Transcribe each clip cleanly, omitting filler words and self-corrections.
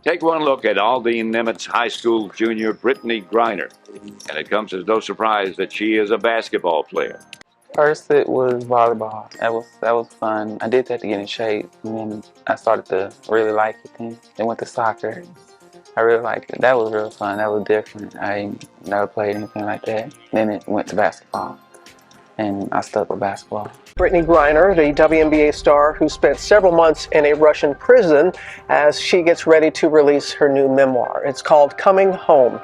Take one look at Aldine Nimitz High School junior Brittney Griner, and it comes as no surprise that she is a basketball player. First, it was volleyball. That was fun. I did that to get in shape, and then I started to really like it. Then went to soccer. I really liked it. That was real fun. That was different. I never played anything like that. Then it went to basketball, and I stuck with basketball. Brittney Griner, the WNBA star who spent several months in a Russian prison as she gets ready to release her new memoir. It's called Coming Home.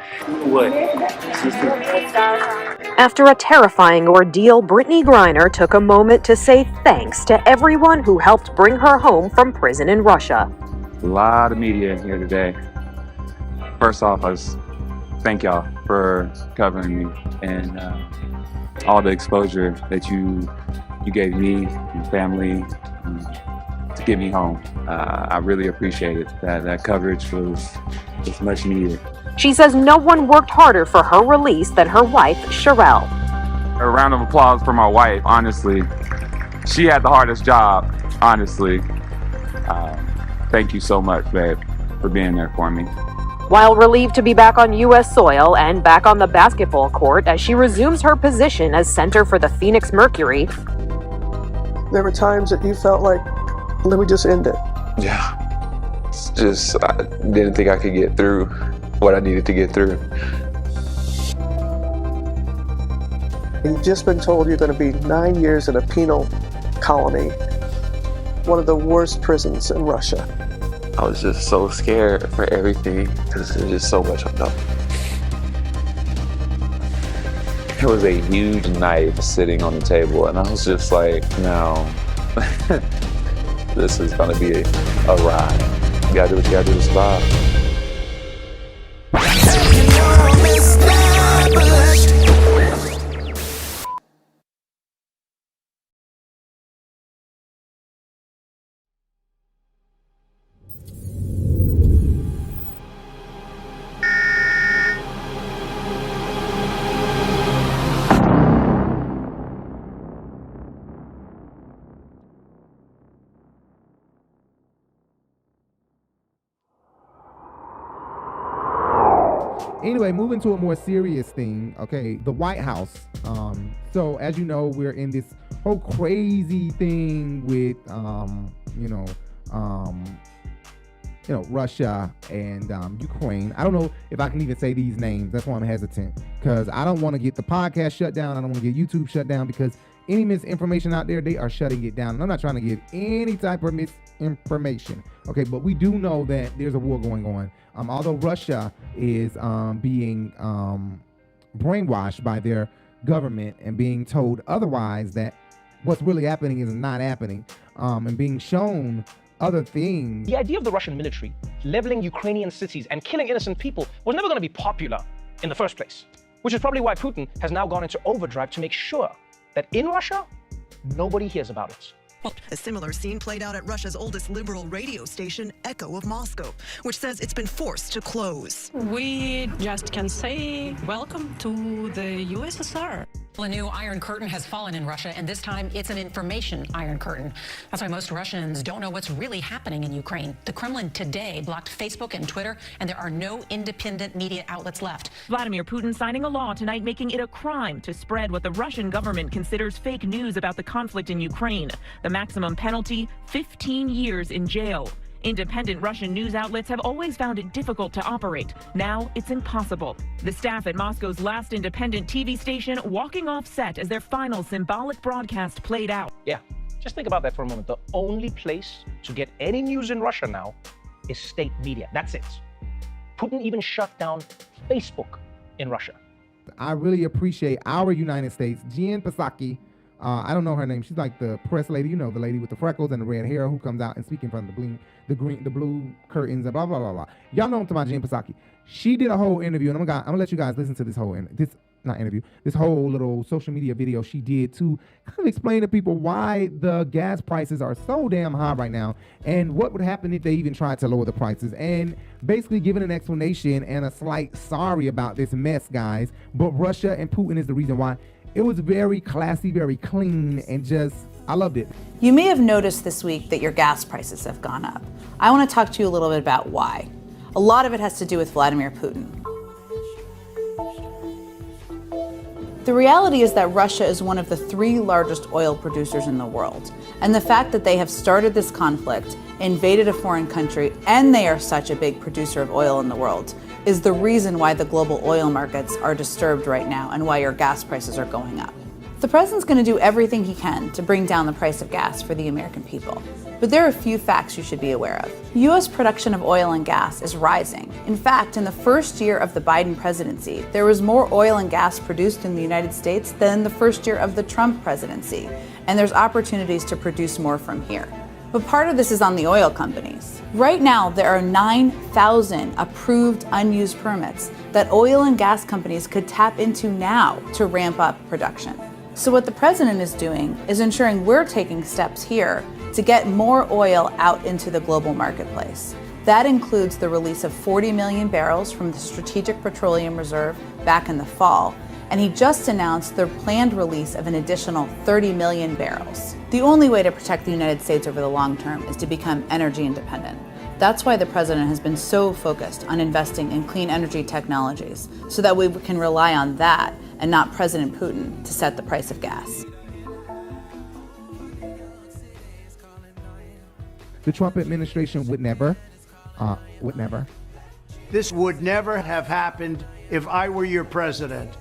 After a terrifying ordeal, Brittney Griner took a moment to say thanks to everyone who helped bring her home from prison in Russia. A lot of media in here today. First off, I just thank y'all for covering me and all the exposure that you gave me and family to get me home. I really appreciate it. That coverage was much needed. She says no one worked harder for her release than her wife, Sherelle. A round of applause for my wife, honestly. She had the hardest job, honestly. Thank you so much, babe, for being there for me. While relieved to be back on U.S. soil and back on the basketball court as she resumes her position as center for the Phoenix Mercury. There were times that you felt like, let me just end it. Yeah, it's just, I didn't think I could get through what I needed to get through. You've just been told you're going to be 9 years in a penal colony, one of the worst prisons in Russia. I was just so scared for everything because there's just so much unknown. There was a huge knife sitting on the table, and I was just like, no, this is gonna be a ride. You gotta do what you gotta do to survive. Anyway, moving to a more serious thing, okay, the White House. So as you know, we're in this whole crazy thing with, Russia and Ukraine. I don't know if I can even say these names. That's why I'm hesitant, because I don't want to get the podcast shut down. I don't want to get YouTube shut down, because any misinformation out there, they are shutting it down. And I'm not trying to give any type of misinformation. Okay, but we do know that there's a war going on. Although Russia is being brainwashed by their government and being told otherwise, that what's really happening is not happening, and being shown other things. The idea of the Russian military leveling Ukrainian cities and killing innocent people was never going to be popular in the first place, which is probably why Putin has now gone into overdrive to make sure that in Russia, nobody hears about it. A similar scene played out at Russia's oldest liberal radio station, Echo of Moscow, which says it's been forced to close. We just can say welcome to the USSR. A new Iron Curtain has fallen in Russia, and this time it's an information Iron Curtain. That's why most Russians don't know what's really happening in Ukraine. The Kremlin today blocked Facebook and Twitter, and there are no independent media outlets left. Vladimir Putin signing a law tonight making it a crime to spread what the Russian government considers fake news about the conflict in Ukraine. The maximum penalty, 15 years in jail. Independent Russian news outlets have always found it difficult to operate. Now it's impossible. The staff at Moscow's last independent TV station walking off set as their final symbolic broadcast played out. Yeah, just think about that for a moment. The only place to get any news in Russia now is state media. That's it. Putin even shut down Facebook in Russia. I really appreciate our United States. Jen Psaki, I don't know her name. She's like the press lady, you know, the lady with the freckles and the red hair who comes out and speaks in front of the blue curtains and blah, blah, blah, blah. Y'all know I'm talking about Jen Psaki. She did a whole interview, and I'm gonna let you guys listen to this whole little social media video she did to kind of explain to people why the gas prices are so damn high right now, and what would happen if they even tried to lower the prices, and basically giving an explanation and a slight sorry about this mess, guys. But Russia and Putin is the reason why. It was very classy, very clean, and just, I loved it. You may have noticed this week that your gas prices have gone up. I want to talk to you a little bit about why. A lot of it has to do with Vladimir Putin. The reality is that Russia is one of the 3 largest oil producers in the world. And the fact that they have started this conflict, invaded a foreign country, and they are such a big producer of oil in the world is the reason why the global oil markets are disturbed right now and why your gas prices are going up. The president's going to do everything he can to bring down the price of gas for the American people. But there are a few facts you should be aware of. U.S. production of oil and gas is rising. In fact, in the first year of the Biden presidency, there was more oil and gas produced in the United States than the first year of the Trump presidency. And there's opportunities to produce more from here. But part of this is on the oil companies. Right now, there are 9,000 approved unused permits that oil and gas companies could tap into now to ramp up production. So what the president is doing is ensuring we're taking steps here to get more oil out into the global marketplace. That includes the release of 40 million barrels from the Strategic Petroleum Reserve back in the fall, and he just announced the planned release of an additional 30 million barrels. The only way to protect the United States over the long term is to become energy independent. That's why the president has been so focused on investing in clean energy technologies, so that we can rely on that and not President Putin to set the price of gas. The Trump administration would never. This would never have happened if I were your president.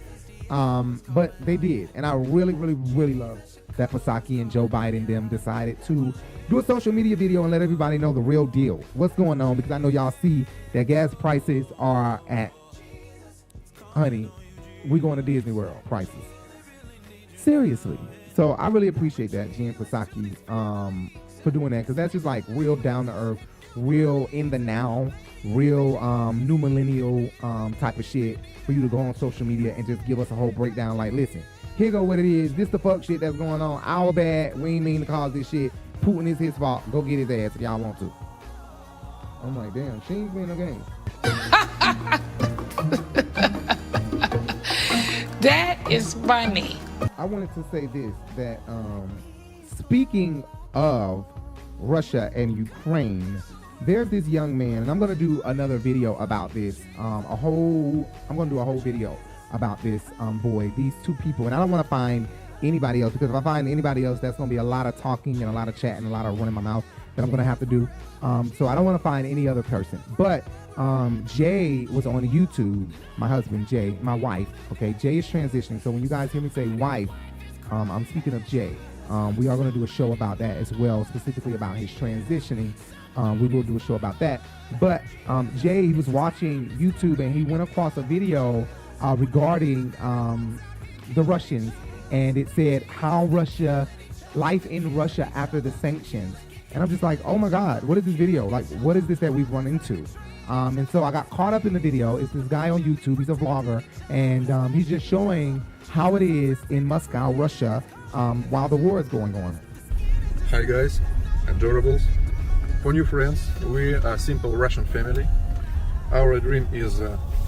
But they did. And I really, really, really love that Psaki and Joe Biden them decided to do a social media video and let everybody know the real deal. What's going on? Because I know y'all see that gas prices are at, honey, we going to Disney World prices. Seriously. So I really appreciate that, Jen Psaki, for doing that, because that's just like real down to earth, real in the now, real new millennial type of shit for you to go on social media and just give us a whole breakdown. Like, listen, here go what it is. This the fuck shit that's going on. Our bad. We ain't mean to cause this shit. Putin is his fault. Go get his ass if y'all want to. I'm like, damn, she ain't playing no game. That is funny. I wanted to say this, that speaking of Russia and Ukraine, there's this young man, and I'm going to do another video about this, I'm going to do a whole video about this boy, these 2 people, and I don't want to find anybody else, because if I find anybody else, that's going to be a lot of talking and a lot of chatting, a lot of running my mouth that I'm going to have to do, so I don't want to find any other person, but Jay was on YouTube, my husband Jay, my wife, okay, Jay is transitioning, so when you guys hear me say wife, I'm speaking of Jay. We are going to do a show about that as well, specifically about his transitioning. We will do a show about that. But Jay, he was watching YouTube and he went across a video regarding the Russians, and it said life in Russia after the sanctions. And I'm just like, oh my God, what is this video? Like, what is this that we've run into? And so I got caught up in the video. It's this guy on YouTube. He's a vlogger, and he's just showing how it is in Moscow, Russia, while the war is going on. Hi guys, adorables. For new friends, we are a simple Russian family. Our dream is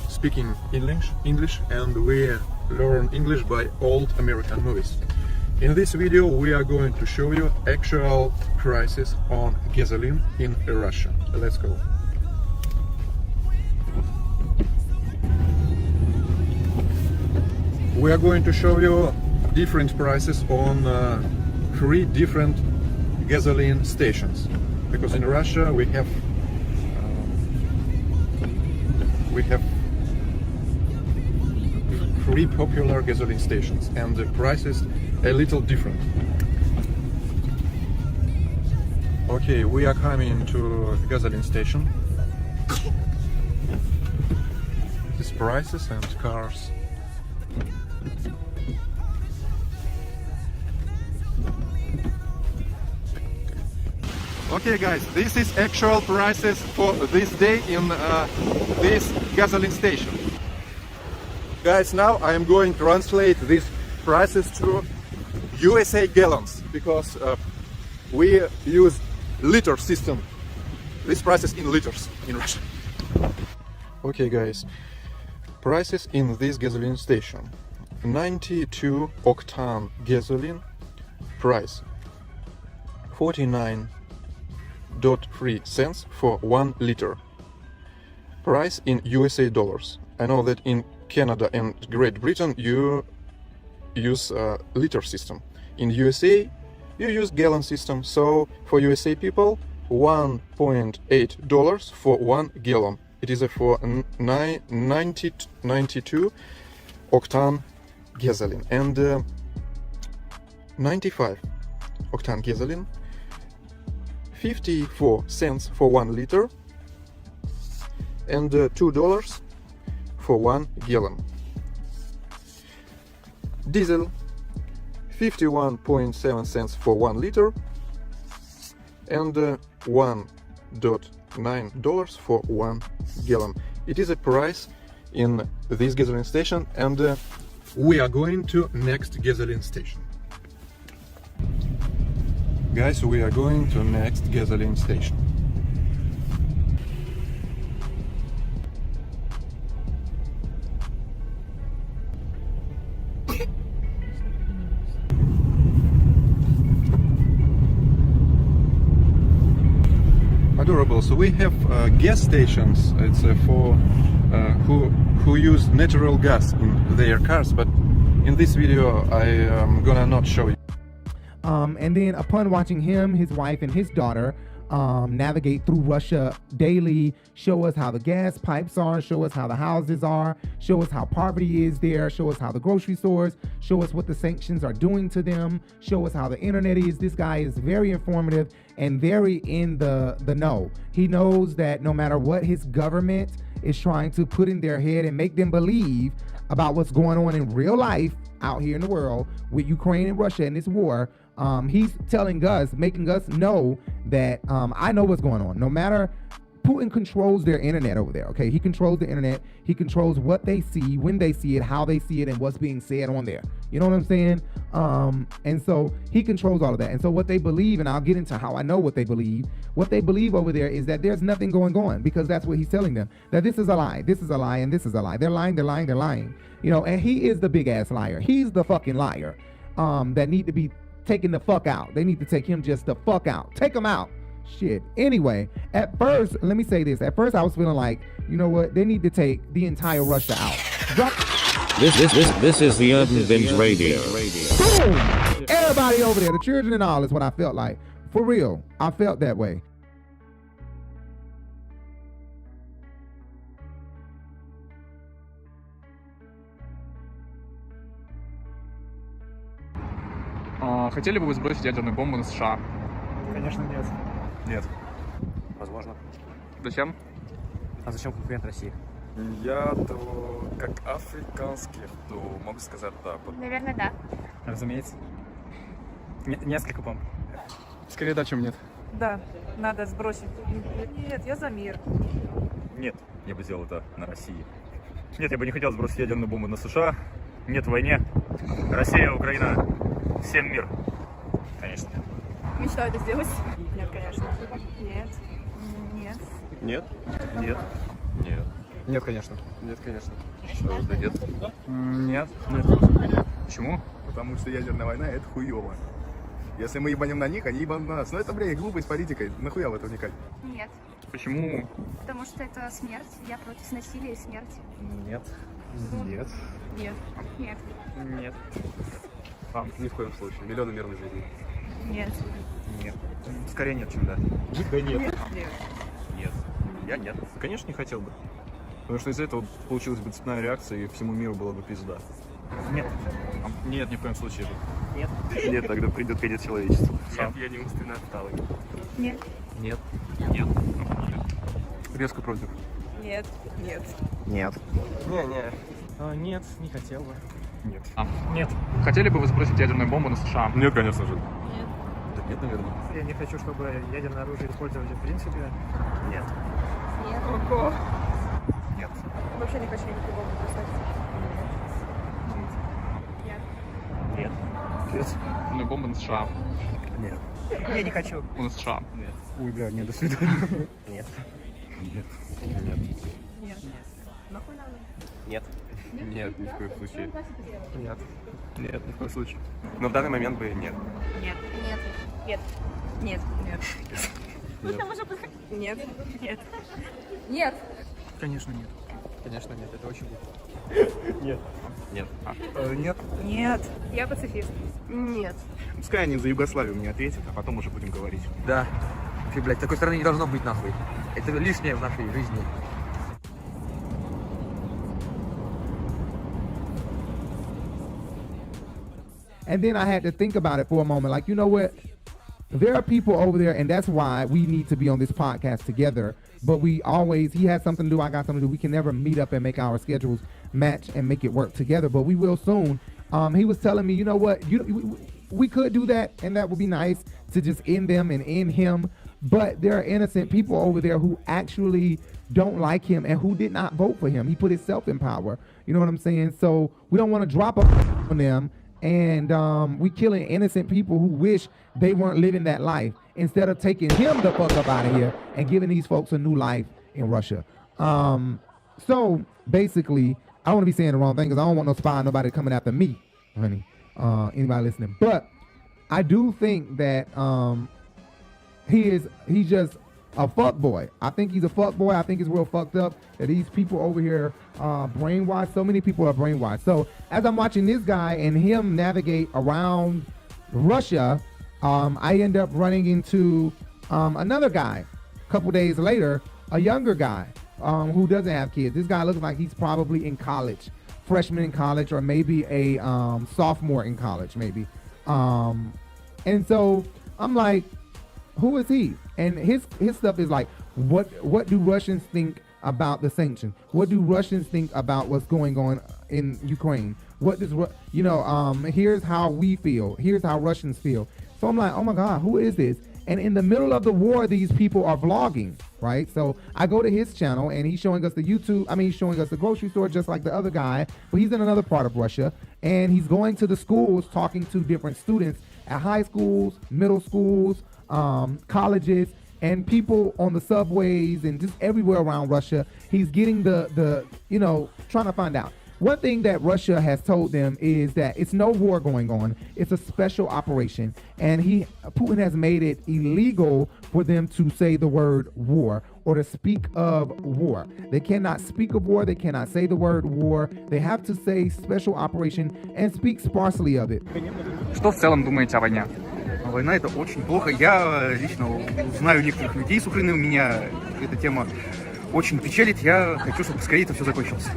speaking English, and we learn English by old American movies. In this video we are going to show you actual prices on gasoline in Russia. Let's go. We are going to show you different prices on 3 different gasoline stations, because in Russia we have 3 popular gasoline stations, and the price is a little different. Okay, we are coming to a gasoline station. These prices and cars. Okay guys, this is actual prices for this day in this gasoline station. Guys, now I am going to translate these prices to USA gallons, because we use liter system. This prices in liters in Russia. Okay guys, prices in this gasoline station. 92 octane gasoline price 49.3 cents for 1 liter. price in USA dollars. I know that in Canada and Great Britain you use liter system. In USA you use gallon system. So for USA people, $1.8 for 1 gallon. It is for 92 octane gasoline and 95 octane gasoline, 54 cents for 1 liter and $2 for 1 gallon. Diesel 51.7 cents for 1 liter and $1.9 for 1 gallon. It is a price in this gasoline station, and we are going to next gasoline station. Guys, we are going to next gasoline station. Adorable. So we have gas stations. It's for who use natural gas in their cars, but in this video I am gonna not show you. And then upon watching him, his wife, and his daughter navigate through Russia daily, show us how the gas pipes are, show us how the houses are, show us how poverty is there, show us how the grocery stores, show us what the sanctions are doing to them, show us how the internet is. This guy is very informative and very in the know. He knows that no matter what his government is trying to put in their head and make them believe about what's going on in real life out here in the world with Ukraine and Russia and this war, he's telling us, making us know that I know what's going on. No matter, Putin controls their internet over there, okay? He controls the internet. He controls what they see, when they see it, how they see it, and what's being said on there. You know what I'm saying? And so he controls all of that. And so what they believe, and I'll get into how I know what they believe over there is that there's nothing going on, because that's what he's telling them. That this is a lie, this is a lie, and this is a lie. They're lying, they're lying, they're lying. You know, and he is the big ass liar. He's the fucking liar that need to be taken the fuck out. They need to take him just the fuck out. Take him out. Shit. Anyway, at first, let me say this. At first, I was feeling like, you know what? They need to take the entire Russia out. This is the Urban Binge Radio. Boom! Everybody over there, the children and all, is what I felt like. For real, I felt that way. Хотели бы вы сбросить ядерную бомбу на США? Конечно, нет. Нет. Возможно. Зачем? А зачем конкурент России? Я-то как африканский, то могу сказать да. Наверное, да. Разумеется. Несколько бомб. Скорее да, чем нет. Да, надо сбросить. Нет, я за мир. Нет, я бы сделал это на России. Нет, я бы не хотел сбросить ядерную бомбу на США. Нет войне. Россия, Украина, всем мир. Конечно. Мечтаю это сделать? Нет, конечно. Нет. Нет. Нет? Нет. Нет. Нет, конечно. Нет, конечно. Что же, да нет? Нет. Нет. Почему? Потому что ядерная война — это хуёво. Если мы ебанем на них, они ебанут на нас. Но это, блядь, глупость политикой. Нахуя в это вникать? Нет. Почему? Потому что это смерть. Я против насилия и смерти. Нет. Нет. Нет. Нет. Нет. Ни в коем случае. Миллионы мирной жизни. Нет. Нет. Скорее нет, чем да. Да нет. Нет. Нет. Я нет. Конечно, не хотел бы. Потому что из-за этого получилась бы цепная реакция, и всему миру было бы пизда. Нет. Нет, ни в коем случае. Нет. Нет, тогда придет конец человечества. Нет. Я не умственно отсталый. Нет. Нет. Нет. Резко против. Нет. Нет. Нет. Нет, не хотел бы. Нет. Нет. Хотели бы вы сбросить ядерную бомбу на США? Нет, конечно же. Нет. Да нет, наверное. Я не хочу, чтобы ядерное оружие использовали в принципе. Нет. Нет. Ого. Нет. Вообще не хочу никакой бомбы бросать. Нет. Нет. Нет. Ядерную бомбу на США. Нет. Я не хочу. На США. Нет. Ой, бля, нет, до свидания. Нет. Нет. Нет. Нет. Нахуй надо? Нет. Нет, ни в коем случае. Нет. Нет, ни в коем случае. Но в данный момент бы нет. Нет. Нет. Нет. Нет. Нет. Нет. Нет. Нет. Нет. Конечно, нет. Конечно, нет. Это очень глупо. Нет. Нет. Нет. Нет. Я пацифист. Нет. Пускай они за Югославию мне ответят, а потом уже будем говорить. Да. Вообще, блядь, такой страны не должно быть нахуй. Это лишнее в нашей жизни. And then I had to think about it for a moment. Like, you know what? There are people over there, and that's why we need to be on this podcast together. But we always, he has something to do, I got something to do. We can never meet up and make our schedules match and make it work together, but we will soon. He was telling me, you know what? We could do that, and that would be nice to just end them and end him. But there are innocent people over there who actually don't like him and who did not vote for him. He put himself in power. You know what I'm saying? So we don't want to drop on them. And we killing innocent people who wish they weren't living that life instead of taking him the fuck up out of here and giving these folks a new life in Russia. So basically, I don't want to be saying the wrong thing because I don't want no spy, nobody coming after me, honey. Anybody listening. But I do think that he's just a fuck boy. I think he's a fuck boy. I think it's real fucked up that these people over here brainwashed. So many people are brainwashed. So as I'm watching this guy and him navigate around Russia, I end up running into another guy a couple days later, a younger guy who doesn't have kids. This guy looks like he's probably in college, freshman in college, or maybe a sophomore in college, maybe. And so I'm like, who is he? And his stuff is like, what do Russians think about the sanctions? What do Russians think about what's going on in Ukraine? What does here's how we feel. Here's how Russians feel. So I'm like, oh my God, who is this? And in the middle of the war, these people are vlogging, right? So I go to his channel and he's showing us he's showing us the grocery store just like the other guy, but he's in another part of Russia. And he's going to the schools, talking to different students at high schools, middle schools, colleges, and people on the subways and just everywhere around Russia. He's getting trying to find out. One thing that Russia has told them is that it's no war going on. It's a special operation. And Putin has made it illegal for them to say the word war or to speak of war. They cannot speak of war. They cannot say the word war. They have to say special operation and speak sparsely of it. Что в целом думаете о войне? Война — это очень плохо. Я лично знаю некоторых людей с Украины. Меня эта тема очень печалит. Я хочу, чтобы скорее это все закончилось.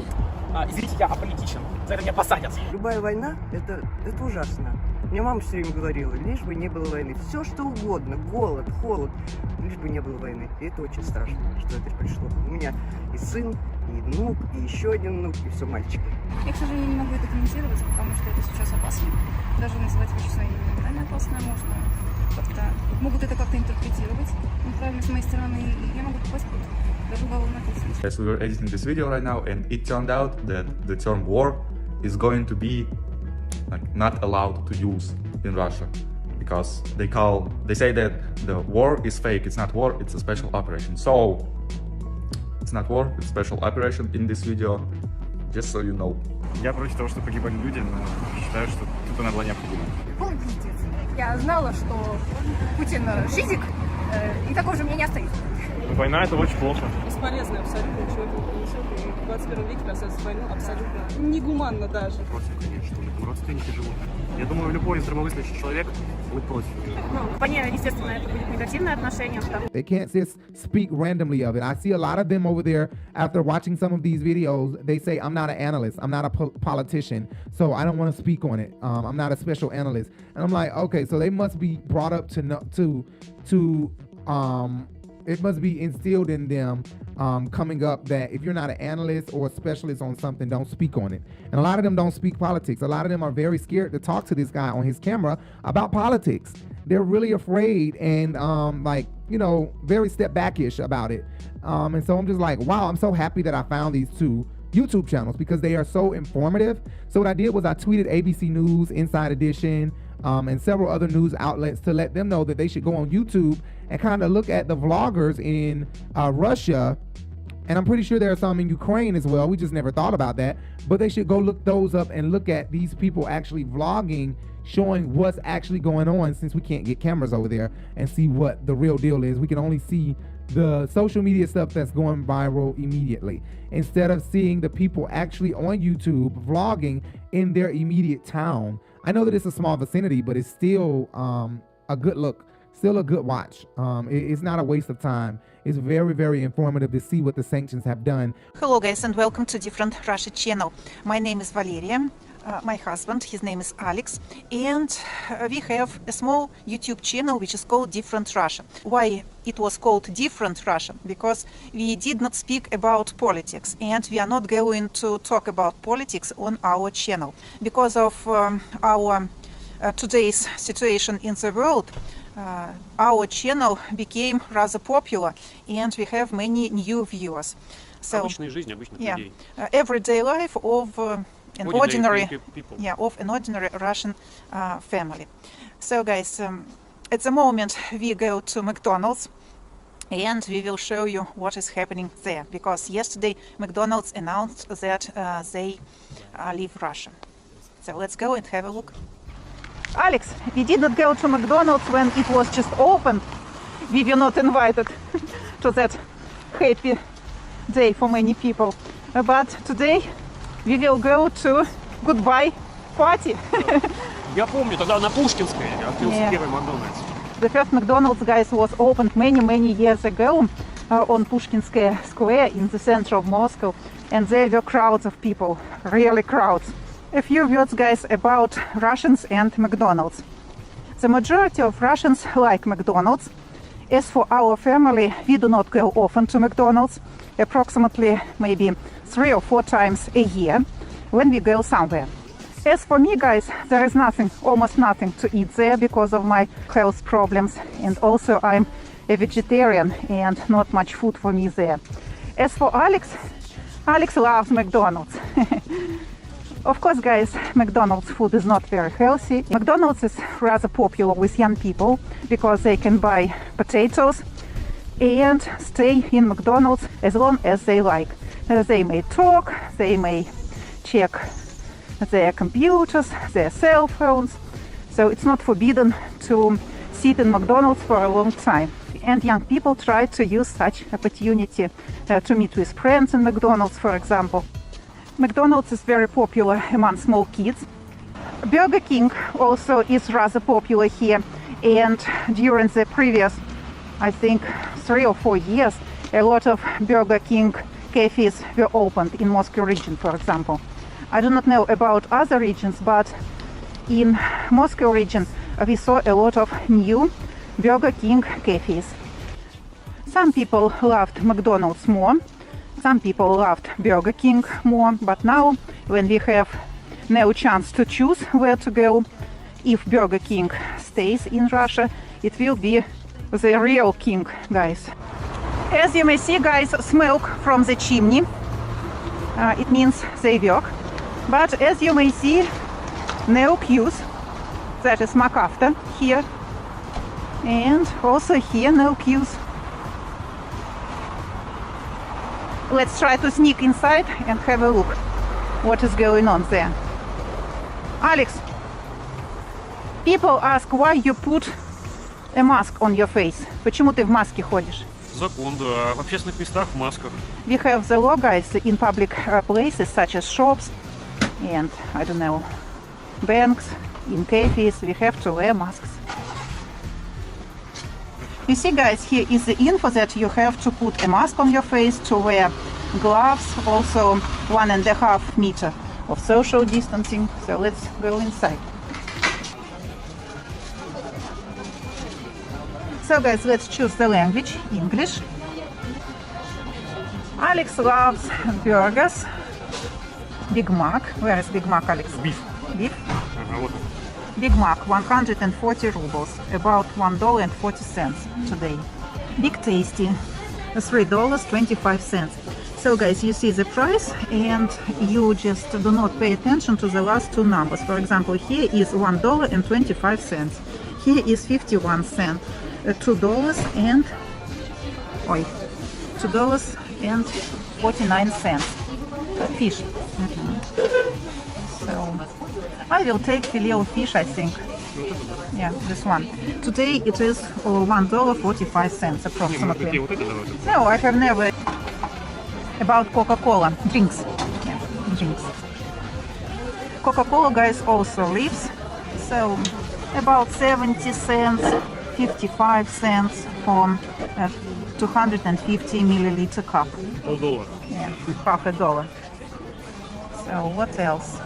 Извините, я аполитичен. За это меня посадят. Любая война — это ужасно. Мне мама все время говорила, лишь бы не было войны. Все что угодно, голод, холод, лишь бы не было войны. И это очень страшно, что это пришло. У меня и сын, и внук, и еще один внук, и все мальчики. Я, к сожалению, не могу это комментировать, потому что это сейчас опасно. Даже называть вещи своими именами опасно можно. Могут это как-то интерпретировать неправильно с моей стороны, и я могу попасть под даже уголовную ответственность. Yes, we were editing this video right now, and it turned out that the term war is going to be not allowed to use in Russia because they say that the war is fake. It's not war. It's a special operation. So it's not war. It's a special operation in this video. Just so you know. Я против того, что погибали люди, но считаю, что это надо было необходимо. Полный пиздец. Я знала, что Путин шизик, и такого же мнения оставит. Война — это очень плохо. Бесполезно абсолютно, человек не несет, и в 21 веке рассказывать войну абсолютно негуманно даже. Против, конечно, родственники живут. Я думаю, любой здравомыслящий человек будет против. К войне, естественно, это будет негативное отношение. They can't just speak randomly of it. I see a lot of them over there after watching some of these videos. They say, I'm not an analyst. I'm not a politician. So I don't want to speak on it. I'm not a special analyst. And I'm like, okay, so they must be brought up it must be instilled in them coming up that if you're not an analyst or a specialist on something, don't speak on it. And a lot of them don't speak politics. A lot of them are very scared to talk to this guy on his camera about politics. They're really afraid and very step backish about it. And so I'm just like, wow, I'm so happy that I found these two YouTube channels because they are so informative. So what I did was I tweeted ABC News, Inside Edition, and several other news outlets to let them know that they should go on YouTube and kind of look at the vloggers in Russia. And I'm pretty sure there are some in Ukraine as well. We just never thought about that. But they should go look those up and look at these people actually vlogging, showing what's actually going on since we can't get cameras over there and see what the real deal is. We can only see the social media stuff that's going viral immediately, instead of seeing the people actually on YouTube vlogging in their immediate town. I know that it's a small vicinity, but it's still a good look, still a good watch. It's not a waste of time. It's very, very informative to see what the sanctions have done. Hello guys, and welcome to Different Russia channel. My name is Valeria. My husband, his name is Alex, and we have a small YouTube channel which is called Different Russia. Why it was called Different Russia? Because we did not speak about politics, and we are not going to talk about politics on our channel. Because of our today's situation in the world, our channel became rather popular, and we have many new viewers. So, Обычная жизнь обычных людей. Everyday life of an ordinary people. of an ordinary Russian family. So guys, at the moment we go to McDonald's, and we will show you what is happening there, because yesterday McDonald's announced that they leave Russia. So let's go and have a look. Alex, we did not go to McDonald's when it was just opened. We were not invited to that happy day for many people. But today we will go to goodbye party. Я помню, тогда на Пушкинской открылся первый Макдональдс. The first McDonald's, guys, was opened many years ago on Pushkinskaya Square in the center of Moscow, and there were crowds of people, really crowds. A few words, guys, about Russians and McDonald's. The majority of Russians like McDonald's. As for our family, we do not go often to McDonald's, approximately maybe 3 or 4 times a year when we go somewhere. As for me, guys, there is nothing, almost nothing to eat there because of my health problems, and also I'm a vegetarian and not much food for me there. As for Alex, Alex loves McDonald's. Of course, guys, McDonald's food is not very healthy. McDonald's is rather popular with young people because they can buy potatoes and stay in McDonald's as long as they like. They may talk, they may check their computers, their cell phones. So it's not forbidden to sit in McDonald's for a long time. And young people try to use such opportunity to meet with friends in McDonald's, for example. McDonald's is very popular among small kids. Burger King also is rather popular here, and during the previous, I think, 3 or 4 years, a lot of Burger King cafes were opened in Moscow region, for example. I do not know about other regions, but in Moscow region we saw a lot of new Burger King cafes. Some people loved McDonald's more. Some people loved Burger King more, but now when we have no chance to choose where to go, if Burger King stays in Russia, it will be the real king, guys. As you may see, guys, smoke from the chimney. It means they work. But as you may see, no queues. That is McAfter here. And also here, no queues. Let's try to sneak inside and have a look what is going on there. Alex, people ask why you put a mask on your face. Почему ты в маске ходишь? Закон, да. В общественных местах в масках. We have the law, guys, in public places such as shops and, I don't know, banks, in cafes, we have to wear masks. You see, guys, here is the info that you have to put a mask on your face, to wear gloves, also 1.5 meters of social distancing. So let's go inside. So, guys, let's choose the language, English. Alex loves burgers. Big Mac. Where is Big Mac, Alex? Beef. Beef? Big Mac, 140 rubles, about $1.40 today. Big Tasty, $3.25. So, guys, you see the price, and you just do not pay attention to the last 2 numbers. For example, here is $1.25. Here is 51 cents. $2.49 fish. So I will take filet of fish, I think. Yeah, this one. Today it is $1.45 approximately. No, I have never. About Coca-Cola drinks. Yeah, drinks. Coca-Cola, guys, also leaves. So about 70 cents, 55 cents for 250 milliliter cup. $1. Yeah, half a dollar. So what else?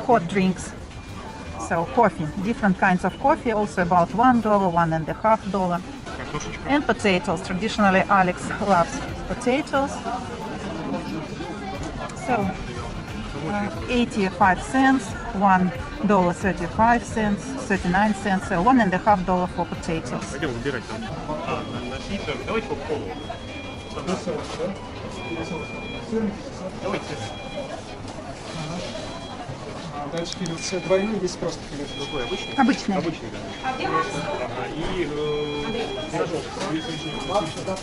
Hot drinks. So coffee, different kinds of coffee, also about $1, $1.50. And potatoes. Traditionally, Alex loves potatoes. So 85 cents, $1.35, 39 cents, so $1.50 for potatoes. Пойдем выбирать там. Напиток. Давайте Кока-Колу. Давайте. Дальше филе двойной, здесь просто филе. Какой? Обычный? Обычный. Обычный, да. И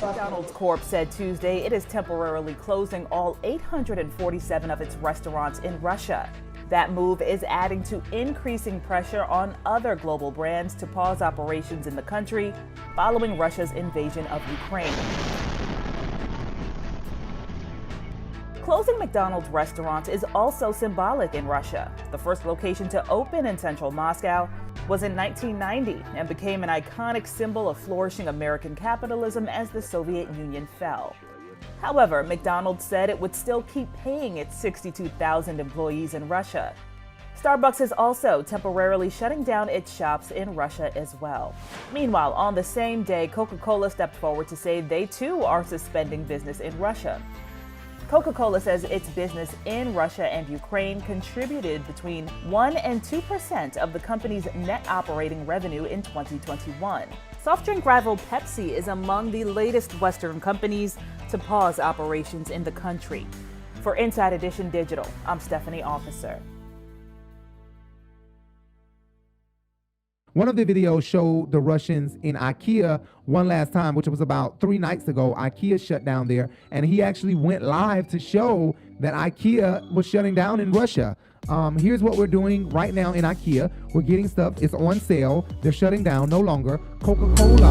McDonald's Corp said Tuesday it is temporarily closing all 847 of its restaurants in Russia. That move is adding to increasing pressure on other global brands to pause operations in the country following Russia's invasion of Ukraine. Closing McDonald's restaurants is also symbolic in Russia. The first location to open in central Moscow was in 1990 and became an iconic symbol of flourishing American capitalism as the Soviet Union fell. However, McDonald's said it would still keep paying its 62,000 employees in Russia. Starbucks is also temporarily shutting down its shops in Russia as well. Meanwhile, on the same day, Coca-Cola stepped forward to say they too are suspending business in Russia. Coca-Cola says its business in Russia and Ukraine contributed between 1% and 2% of the company's net operating revenue in 2021. Soft drink rival Pepsi is among the latest Western companies to pause operations in the country. For Inside Edition Digital, I'm Stephanie Officer. One of the videos showed the Russians in IKEA one last time, which was about 3 nights ago. IKEA shut down there, and he actually went live to show that IKEA was shutting down in Russia. Here's what we're doing right now in IKEA. We're getting stuff. It's on sale. They're shutting down. No longer. Coca-Cola.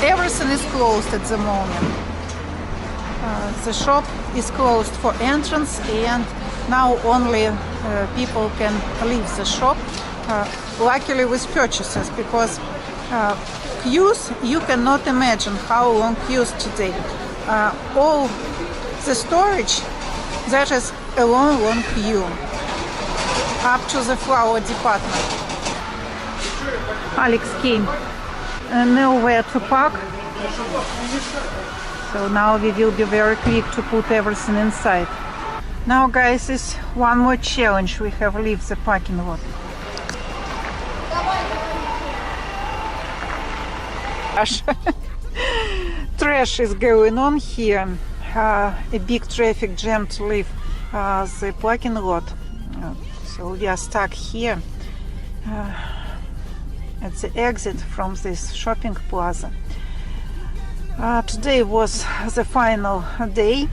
Everything is closed at the moment. The shop is closed for entrance, and now only people can leave the shop, luckily with purchases, because queues, you cannot imagine how long queues today. All the storage, that is a long queue up to the flower department. Alex came nowhere to park, so now we will be very quick to put everything inside. Now, guys, is one more challenge. We have left the parking lot. Trash is going on here. A big traffic jam to leave the parking lot. So we are stuck here at the exit from this shopping plaza. Today was the final day.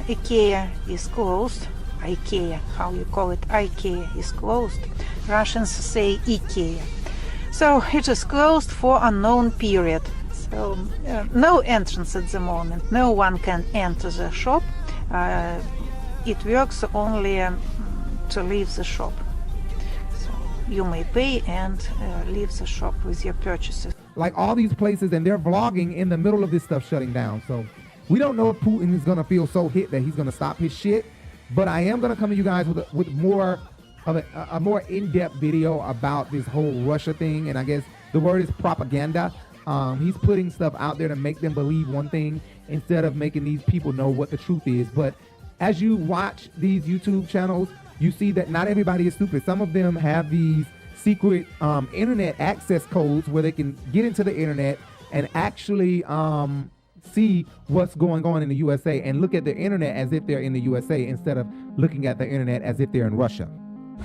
IKEA is closed. IKEA, how you call it? IKEA is closed. Russians say IKEA. So it is closed for unknown period. So no entrance at the moment. No one can enter the shop. It works only to leave the shop. So you may pay and leave the shop with your purchases. Like all these places, and they're vlogging in the middle of this stuff shutting down. So we don't know if Putin is going to feel so hit that he's going to stop his shit. But I am going to come to you guys with more of a more in-depth video about this whole Russia thing. And I guess the word is propaganda. He's putting stuff out there to make them believe one thing instead of making these people know what the truth is. But as you watch these YouTube channels, you see that not everybody is stupid. Some of them have these secret internet access codes where they can get into the internet and actually see what's going on in the USA and look at the internet as if they're in the USA instead of looking at the internet as if they're in Russia.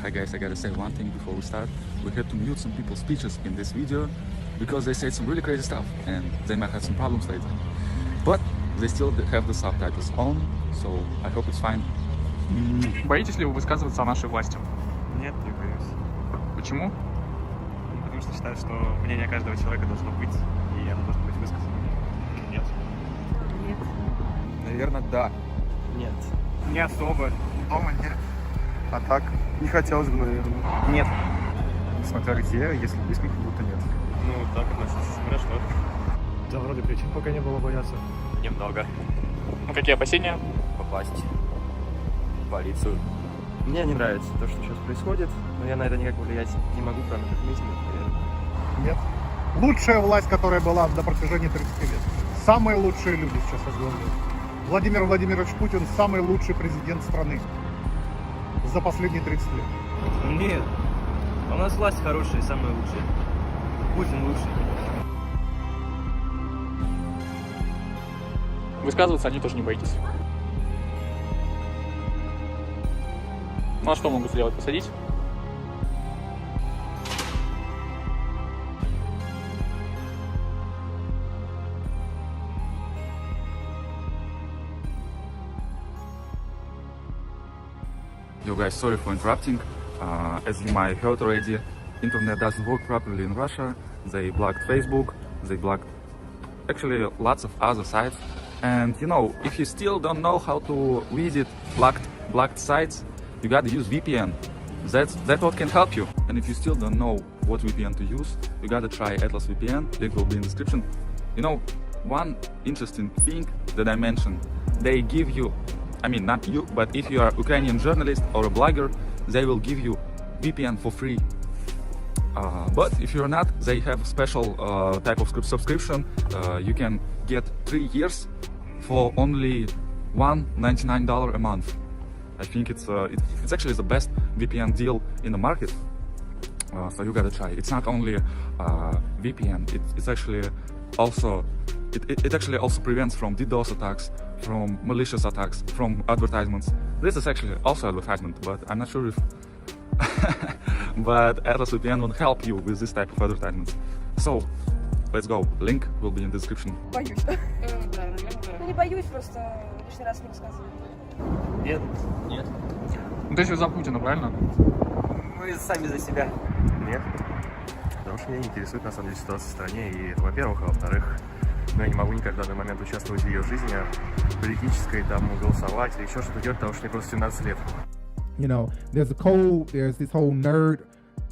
Hi guys, I gotta say one thing before we start. We had to mute some people's speeches in this video because they said some really crazy stuff and they might have some problems later. But they still have the subtitles on, so I hope it's fine. Боитесь ли вы высказываться о нашей власти? Нет, не боюсь. Почему? Потому что считаю, что мнение каждого человека должно быть, и оно должно быть высказано. Нет. Нет. Наверное, да. Нет. Не особо. Дома нет. А так, не хотелось бы, наверное. Нет. Смотря где, если близко, как будто нет. Ну, так относится хорошо. Да, вроде причин пока не было бояться. Немного. Ну, какие опасения? Попасть в полицию. Мне не нравится то, что сейчас происходит, но я на это никак влиять не могу, кроме как митинга, наверное. Нет. Лучшая власть, которая была на протяжении 30 лет. Самые лучшие люди сейчас возглавляют. Владимир Владимирович Путин самый лучший президент страны за последние 30 лет. Нет. У нас власть хорошая, самая лучшая. Путин лучший. Высказываться они тоже не боитесь. Ну а что могут сделать? Посадить? Yo guys, sorry for interrupting. As you might heard already, internet doesn't work properly in Russia. They blocked Facebook, they blocked actually lots of other sites. And you know, if you still don't know how to visit blocked sites, you gotta use VPN. That's what can help you. And if you still don't know what VPN to use, you gotta try Atlas VPN. Link will be in the description. You know, one interesting thing that I mentioned, they give you, I mean not you, but if you are a Ukrainian journalist or a blogger, they will give you VPN for free. But if you're not, they have a special type of subscription. You can get 3 years for only $199 a month. I think it's actually the best VPN deal in the market. So you gotta try. It's not only VPN. It's actually also it actually also prevents from DDoS attacks, from malicious attacks, from advertisements. This is actually also advertisement, but I'm not sure if. But Atlas VPN will help you with this type of advertisements. So let's go. Link will be in the description. Боюсь. Ну не боюсь, просто лишний раз не рассказываю. Нет. Нет. Ну, то есть вы за Путина, правильно? Мы сами за себя. Нет. Потому что меня не интересует, на самом деле, ситуация в стране. И это, во-первых, а во-вторых, я не могу никак в данный момент участвовать в ее жизни, политической, там, голосовать или еще что-то делать, потому что мне просто 17 лет. You know, there's this whole nerd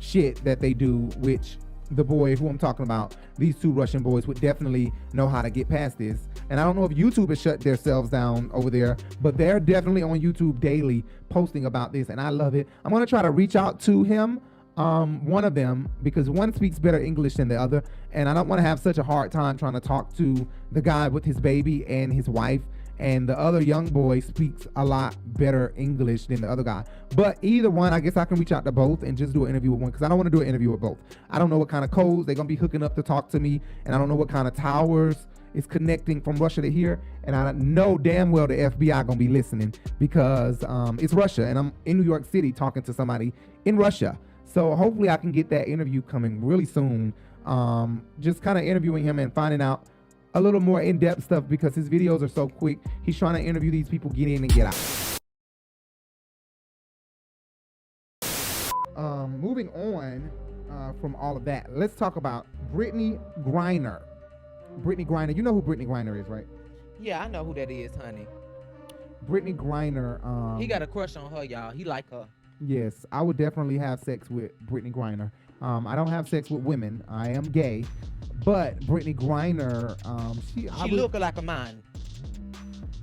shit that they do, which the boy who I'm talking about, these two Russian boys would definitely know how to get past this. And I don't know if YouTube has shut themselves down over there, but they're definitely on YouTube daily posting about this, and I love it. I'm going to try to reach out to him, one of them, because one speaks better English than the other, and I don't want to have such a hard time trying to talk to the guy with his baby and his wife, and the other young boy speaks a lot better English than the other guy. But either one, I guess I can reach out to both and just do an interview with one, because I don't want to do an interview with both. I don't know what kind of codes they're going to be hooking up to talk to me, and I don't know what kind of towers is connecting from Russia to here, and I know damn well the FBI going to be listening, because it's Russia, and I'm in New York City talking to somebody in Russia. So hopefully I can get that interview coming really soon, just kind of interviewing him and finding out a little more in-depth stuff, because his videos are so quick. He's trying to interview these people, get in and get out. Moving on from all of that, let's talk about Brittney Griner. Brittney Griner. You know who Brittney Griner is, right? Yeah, I know who that is, honey. Brittney Griner. He got a crush on her, y'all. He like her. Yes, I would definitely have sex with Brittney Griner. I don't have sex with women. I am gay, but Brittney Griner, she look like a man.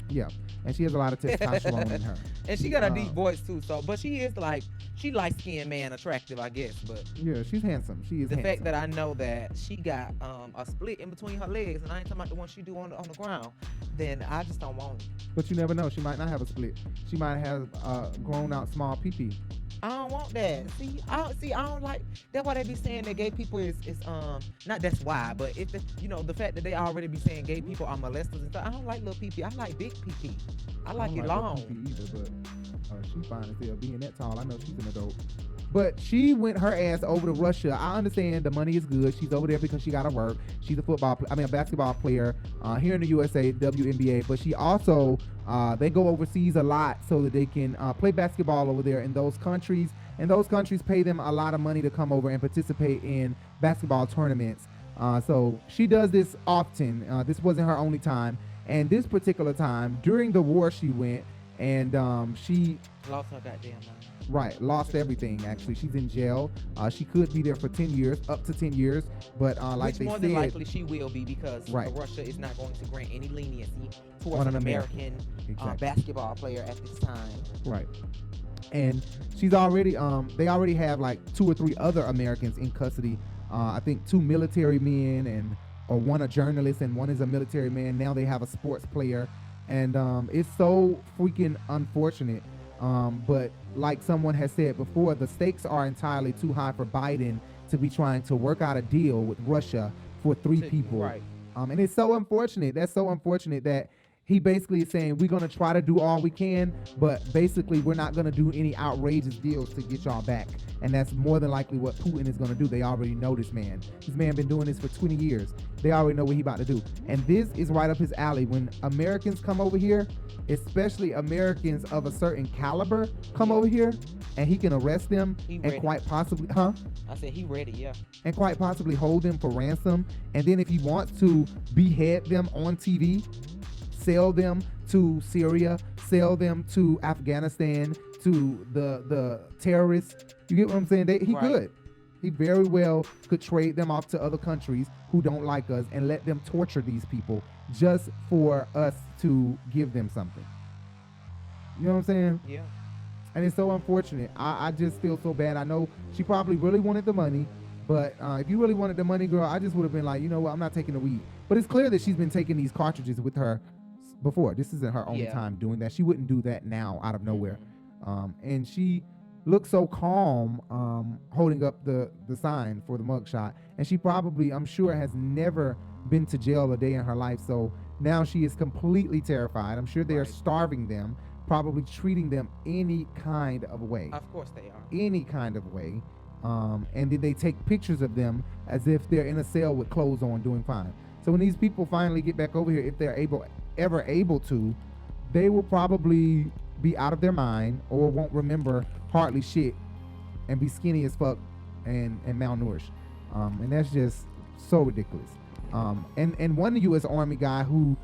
Yeah, and she has a lot of testosterone in her. And she got a deep voice too. So, but she is like, she light-skinned man attractive, I guess. But yeah, she's handsome. She is. The handsome. fact that I know that she got a split in between her legs, and I ain't talking about the one she do on the ground, then I just don't want it. But you never know. She might not have a split. She might have grown out small pee-pee. I don't want that. I don't like. That's why they be saying that gay people is not that's why, but if the fact that they already be saying gay people are molesters and stuff. I don't like little pee-pee. I like big pee-pee. I like it long. Either, but she's fine as hell being that tall. I know she's an adult. But she went her ass over to Russia. I understand the money is good. She's over there because she got to work. She's a basketball player here in the USA, WNBA. But she also, they go overseas a lot so that they can play basketball over there in those countries. And those countries pay them a lot of money to come over and participate in basketball tournaments. So she does this often. This wasn't her only time. And this particular time, during the war, she went and she lost her goddamn mind. Right, lost everything. Actually, she's in jail. She could be there for 10 years, up to 10 years. But like which they more said, than likely she will be because Right. Russia is not going to grant any leniency On towards an an American. American Exactly. basketball player at this time. Right. And she's already, they already have like 2 or 3 other Americans in custody. I think 2 military men or one a journalist and one is a military man. Now they have a sports player. And it's so freaking unfortunate. But like someone has said before, the stakes are entirely too high for Biden to be trying to work out a deal with Russia for 3 people. Right. And it's so unfortunate. That's so unfortunate that he basically is saying we're going to try to do all we can, but basically we're not going to do any outrageous deals to get y'all back. And that's more than likely what Putin is going to do. They already know this man. This man been doing this for 20 years. They already know what he about to do. And this is right up his alley. When Americans come over here, especially Americans of a certain caliber come over here, and he can arrest them and quite possibly, I said he ready, yeah. and quite possibly hold them for ransom. And then if he wants to behead them on TV, sell them to Syria, sell them to Afghanistan, to the terrorists. You get what I'm saying? He could. He very well could trade them off to other countries who don't like us and let them torture these people just for us to give them something. You know what I'm saying? Yeah. And it's so unfortunate. I just feel so bad. I know she probably really wanted the money, but if you really wanted the money, girl, I just would have been like, you know what, I'm not taking the weed. But it's clear that she's been taking these cartridges with her before. This isn't her only time doing that. She wouldn't do that now out of nowhere. And she looks so calm holding up the sign for the mugshot. And she probably, I'm sure, has never been to jail a day in her life. So now she is completely terrified. I'm sure they are starving them, probably treating them any kind of way. Of course they are. Any kind of way. And then they take pictures of them as if they're in a cell with clothes on doing fine. So when these people finally get back over here, if they're ever able to, they will probably be out of their mind or won't remember hardly shit and be skinny as fuck and malnourished. And that's just so ridiculous. And one U.S. Army guy who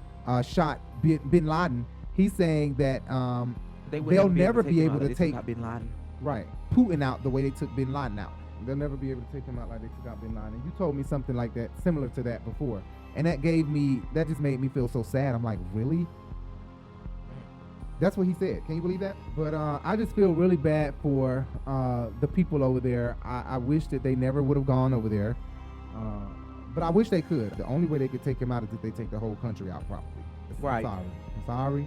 shot Bin Laden, he's saying that they'll never be able to take Bin Laden. Right, Putin out the way they took Bin Laden out. They'll never be able to take him out like they took out Bin Laden. And you told me something like that, similar to that before. And that just made me feel so sad. I'm like, really? That's what he said. Can you believe that? But I just feel really bad for the people over there. I wish that they never would have gone over there. But I wish they could. The only way they could take him out is if they take the whole country out properly. Right. I'm sorry.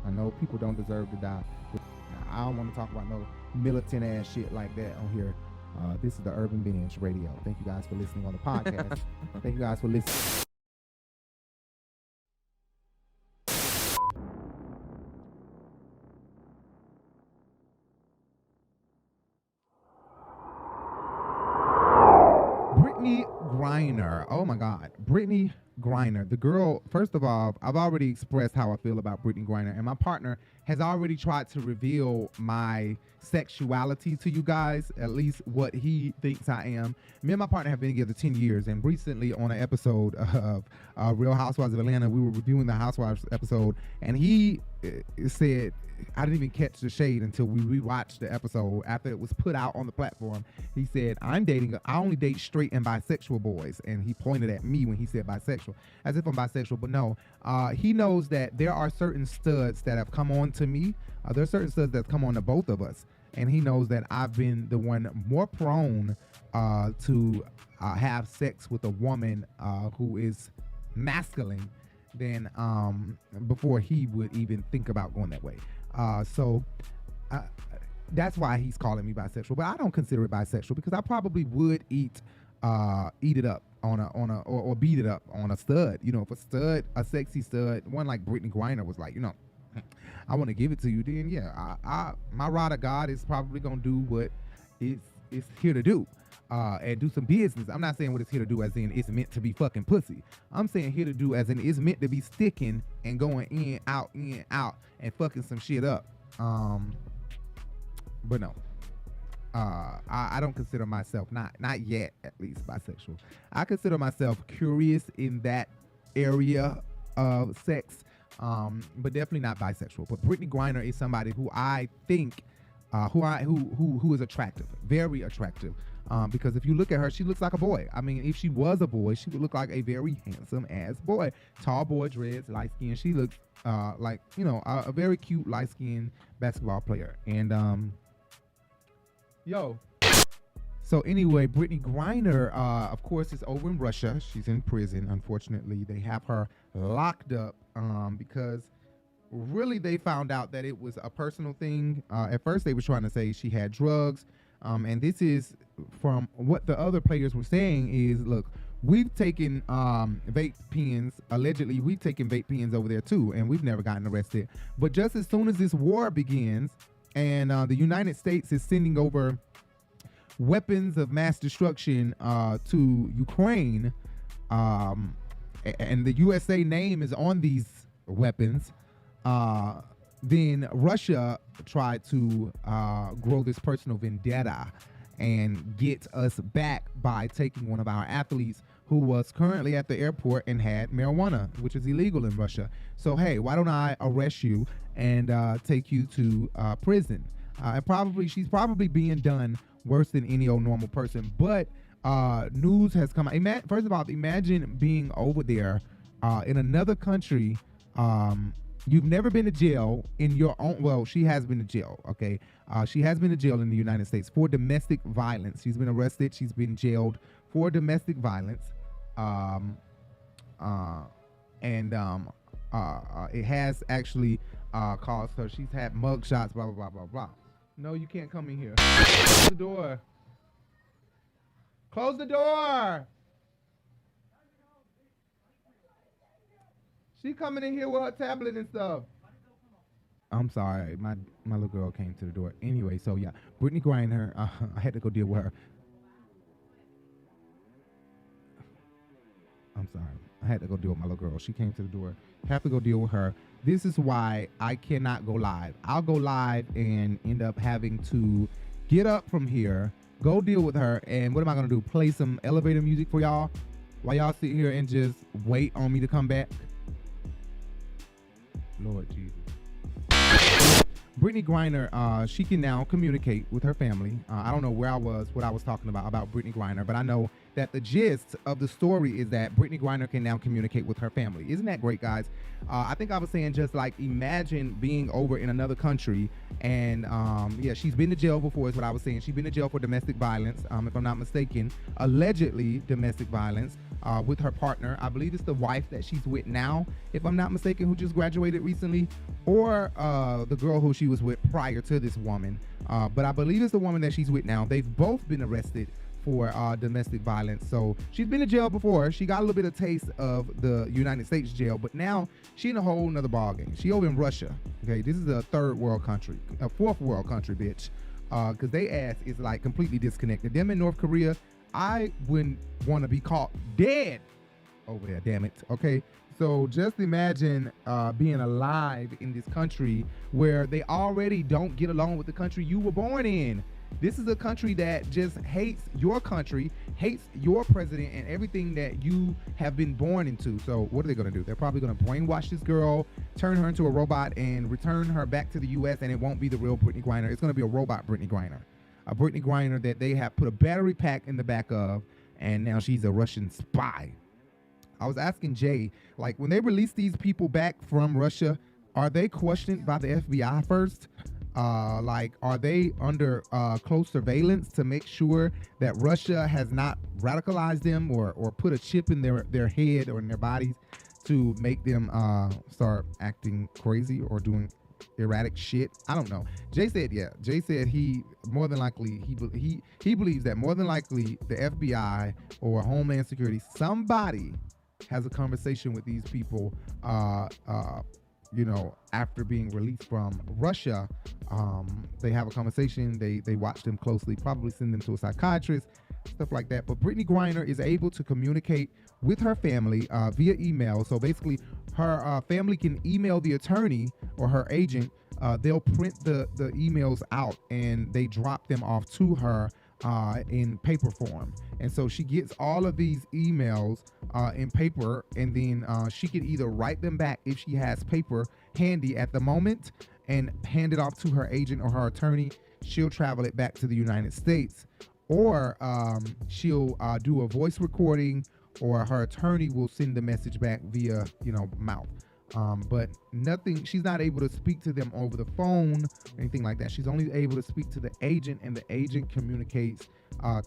I know people don't deserve to die. I don't want to talk about no militant ass shit like that on here. This is the Urban Binge Radio. Thank you guys for listening on the podcast. Thank you guys for listening. Brittney Griner. Oh my God. Brittney Griner. The girl, first of all, I've already expressed how I feel about Brittney Griner, and my partner has already tried to reveal my sexuality to you guys, at least what he thinks I am. Me and my partner have been together 10 years, and recently on an episode of Real Housewives of Atlanta, we were reviewing the Housewives episode, and he said, I didn't even catch the shade until we rewatched the episode after it was put out on the platform. He said, I only date straight and bisexual boys. And he pointed at me when he said bisexual, as if I'm bisexual. But no, he knows that there are certain studs that have come on to me. There are certain studs that have come on to both of us. And he knows that I've been the one more prone to have sex with a woman who is masculine than before he would even think about going that way. So that's why he's calling me bisexual, but I don't consider it bisexual because I probably would eat it up or beat it up on a stud. You know, if a sexy stud, one like Brittney Griner was like, you know, I want to give it to you, then yeah, my rod of God is probably gonna do what it's here to do. And do some business. I'm not saying what it's here to do as in it's meant to be fucking pussy. I'm saying here to do as in it's meant to be sticking and going in, out, and fucking some shit up. But no. I don't consider myself, not yet at least, bisexual. I consider myself curious in that area of sex, but definitely not bisexual. But Brittney Griner is somebody who I think who is attractive, very attractive. Because if you look at her, she looks like a boy. I mean, if she was a boy, she would look like a very handsome ass boy. Tall boy, dreads, light skin. She looks like, you know, a very cute light skinned basketball player. And so anyway, Brittney Griner, of course, is over in Russia. She's in prison. Unfortunately, they have her locked up because really they found out that it was a personal thing. At first, they were trying to say she had drugs. And this is from what the other players were saying is, look, we've taken vape pens, allegedly we've taken vape pens over there too, and we've never gotten arrested. But just as soon as this war begins and the United States is sending over weapons of mass destruction to Ukraine, and the USA name is on these weapons, then Russia tried to grow this personal vendetta and get us back by taking one of our athletes who was currently at the airport and had marijuana, which is illegal in Russia. So, hey, why don't I arrest you and take you to prison? And she's probably being done worse than any old normal person. But news has come out. First of all, imagine being over there in another country. You've never been to jail in your own. Well, she has been to jail. Okay, she has been to jail in the United States for domestic violence. She's been arrested. She's been jailed for domestic violence. It has actually caused her. She's had mug shots. Blah blah blah blah blah. No, you can't come in here. Close the door. Close the door. She coming in here with her tablet and stuff. I'm sorry, my little girl came to the door. Anyway, so yeah, Brittney Griner, I had to go deal with her. I'm sorry, I had to go deal with my little girl. She came to the door. Have to go deal with her. This is why I cannot go live. I'll go live and end up having to get up from here, go deal with her, and what am I gonna do? Play some elevator music for y'all while y'all sit here and just wait on me to come back? Lord Jesus. Brittney Griner, she can now communicate with her family. I don't know what I was talking about Brittney Griner, but I know that the gist of the story is that Brittney Griner can now communicate with her family. Isn't that great, guys? I think I was saying just like imagine being over in another country and yeah, she's been to jail before is what I was saying. She's been to jail for domestic violence, if I'm not mistaken, allegedly domestic violence with her partner. I believe it's the wife that she's with now, if I'm not mistaken, who just graduated recently, or the girl who she was with prior to this woman. But I believe it's the woman that she's with now. They've both been arrested for domestic violence. So she's been to jail before. She got a little bit of taste of the United States jail, but now she in a whole nother ballgame. She over in Russia. Okay, this is a third world country, a fourth world country, bitch. Because they ass is like completely disconnected. Them in North Korea, I wouldn't want to be caught dead over there, damn it. Okay. So just imagine being alive in this country where they already don't get along with the country you were born in. This is a country that just hates your country, hates your president and everything that you have been born into. So what are they going to do? They're probably going to brainwash this girl, turn her into a robot, and return her back to the U.S., and it won't be the real Brittney Griner. It's going to be a robot Brittney Griner. A Brittney Griner that they have put a battery pack in the back of, and now she's a Russian spy. I was asking Jay, like, when they release these people back from Russia, are they questioned by the FBI first? Like, are they under close surveillance to make sure that Russia has not radicalized them or put a chip in their head or in their bodies to make them start acting crazy or doing erratic shit? I don't know. Jay said, yeah. Jay said he more than likely he believes that more than likely the FBI or Homeland Security, somebody has a conversation with these people you know, after being released from Russia. They have a conversation, they watch them closely, probably send them to a psychiatrist, stuff like that. But Brittney Griner is able to communicate with her family via email. So basically her family can email the attorney or her agent. They'll print the emails out and they drop them off to her in paper form. And so she gets all of these emails in paper, and then she could either write them back if she has paper handy at the moment and hand it off to her agent or her attorney. She'll travel it back to the United States, or she'll do a voice recording, or her attorney will send the message back via, you know, mouth. But nothing, she's not able to speak to them over the phone or anything like that. She's only able to speak to the agent, and the agent communicates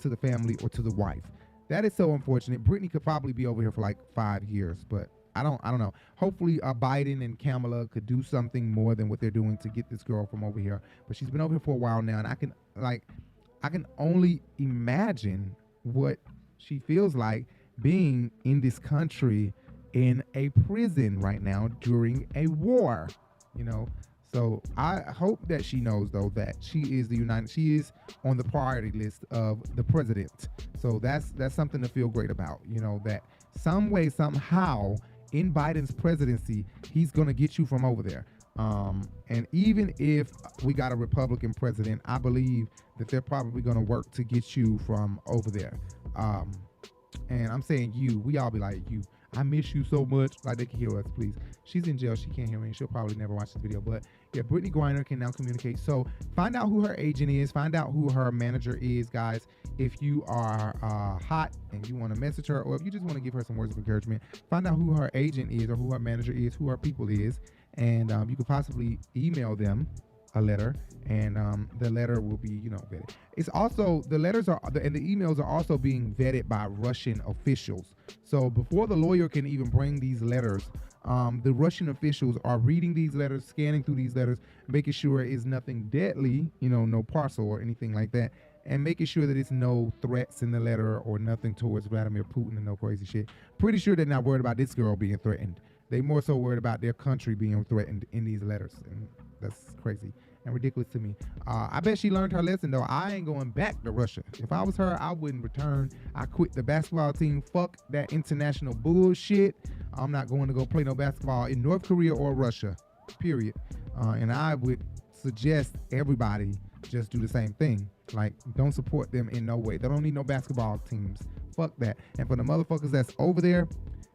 to the family or to the wife. That is so unfortunate. Brittney could probably be over here for like 5 years, but I don't know. Hopefully Biden and Kamala could do something more than what they're doing to get this girl from over here. But she's been over here for a while now, and I can only imagine what she feels like being in this country in a prison right now during a war, you know. So I hope that she knows, though, that she is on the priority list of the president. So that's something to feel great about, you know, that some way, somehow in Biden's presidency, he's going to get you from over there. And even if we got a Republican president, I believe that they're probably going to work to get you from over there. And I'm saying you, we all be like, you, I miss you so much. Like, they can hear us, please. She's in jail. She can't hear me. She'll probably never watch this video. But yeah, Brittney Griner can now communicate. So find out who her agent is. Find out who her manager is, guys. If you are hot and you want to message her, or if you just want to give her some words of encouragement, find out who her agent is, or who her manager is, who her people is. And you could possibly email them a letter, and the letter will be, you know, vetted. It's also, the letters are, and the emails are also being vetted by Russian officials. So before the lawyer can even bring these letters, the Russian officials are reading these letters, scanning through these letters, making sure it's nothing deadly, you know, no parcel or anything like that, and making sure that it's no threats in the letter or nothing towards Vladimir Putin and no crazy shit. Pretty sure they're not worried about this girl being threatened. They more so worried about their country being threatened in these letters, and that's crazy and ridiculous to me. I bet she learned her lesson, though. I ain't going back to Russia. If I was her, I wouldn't return. I quit the basketball team. Fuck that international bullshit. I'm not going to go play no basketball in North Korea or Russia, period. And I would suggest everybody just do the same thing. Like, don't support them in no way. They don't need no basketball teams. Fuck that. And for the motherfuckers that's over there,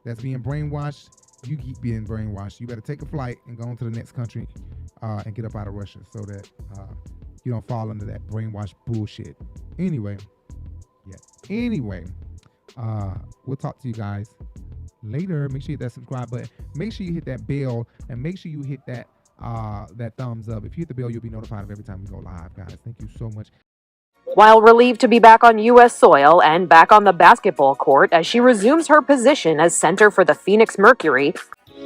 that's being brainwashed, you keep being brainwashed. You better take a flight and go on to the next country and get up out of Russia, so that you don't fall under that brainwash bullshit. Anyway, we'll talk to you guys later. Make sure you hit that subscribe button. Make sure you hit that bell, and make sure you hit that that thumbs up. If you hit the bell, you'll be notified of every time we go live, guys. Thank you so much. While relieved to be back on U.S. soil and back on the basketball court as she resumes her position as center for the Phoenix Mercury,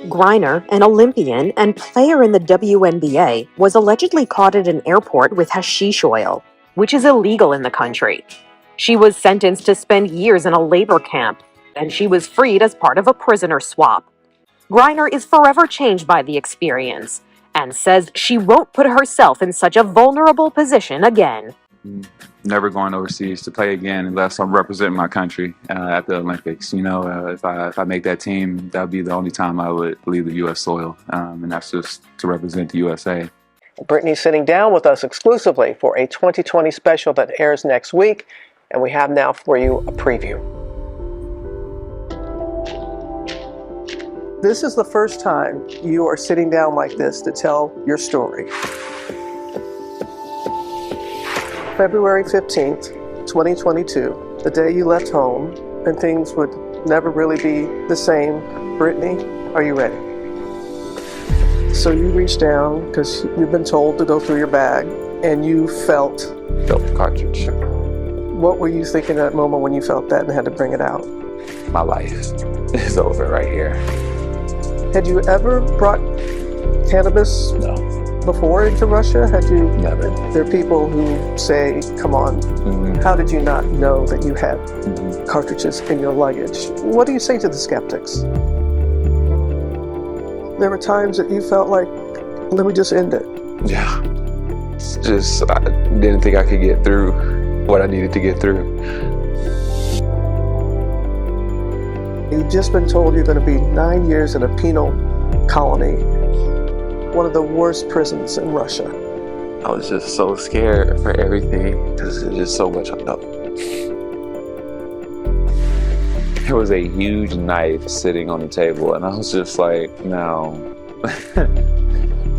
Griner, an Olympian and player in the WNBA, was allegedly caught at an airport with hashish oil, which is illegal in the country. She was sentenced to spend years in a labor camp, and she was freed as part of a prisoner swap. Griner is forever changed by the experience and says she won't put herself in such a vulnerable position again. never going overseas to play again unless I'm representing my country at the Olympics. You know, if I make that team, that would be the only time I would leave the U.S. soil, and that's just to represent the USA. Brittney's sitting down with us exclusively for a 2020 special that airs next week, and we have now for you a preview. This is the first time you are sitting down like this to tell your story. February 15th, 2022, the day you left home and things would never really be the same. Brittney, are you ready? So you reached down because you've been told to go through your bag and you felt the cartridge. What were you thinking at that moment when you felt that and had to bring it out? My life is over right here. Had you ever brought cannabis before into Russia? Had you? Never. There are people who say, come on, how did you not know that you had cartridges in your luggage? What do you say to the skeptics? There were times that you felt like, let me just end it. Yeah. It's just, I didn't think I could get through what I needed to get through. You've just been told you're going to be 9 years in a penal colony, one of the worst prisons in Russia. I was just so scared for everything because there's just so much unknown. There was a huge knife sitting on the table, and I was just like, no,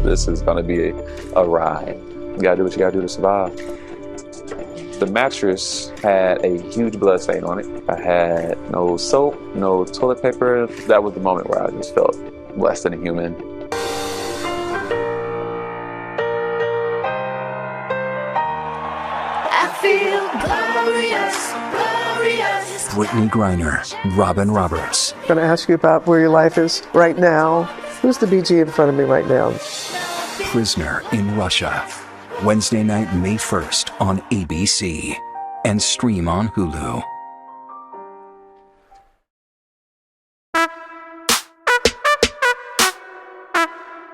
this is going to be a ride. You got to do what you got to do to survive. The mattress had a huge blood stain on it. I had no soap, no toilet paper. That was the moment where I just felt less than a human. I feel glorious, glorious. Brittney Griner, Robin Roberts. I'm going to ask you about where your life is right now. Who's the BG in front of me right now? Prisoner in Russia. Wednesday night, May 1st on ABC. And stream on Hulu.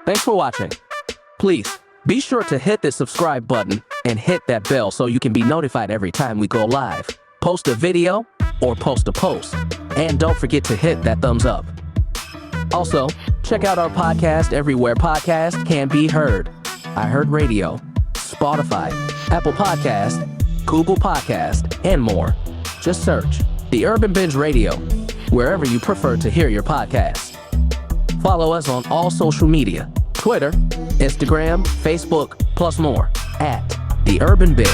Thanks for watching. Please, be sure to hit the subscribe button and hit that bell so you can be notified every time we go live, post a video, or post a post. And don't forget to hit that thumbs up. Also, check out our podcast everywhere podcasts can be heard. iHeartRadio, Spotify, Apple Podcast, Google Podcast, and more. Just search The Urban Binge Radio, wherever you prefer to hear your podcasts. Follow us on all social media, Twitter, Instagram, Facebook, plus more, at The Urban Binge.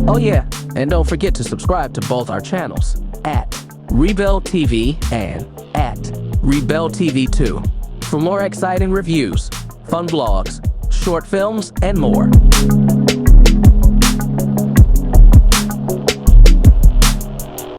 Oh yeah, and don't forget to subscribe to both our channels, at Rebel TV and at Rebel TV 2, for more exciting reviews, fun vlogs, short films, and more.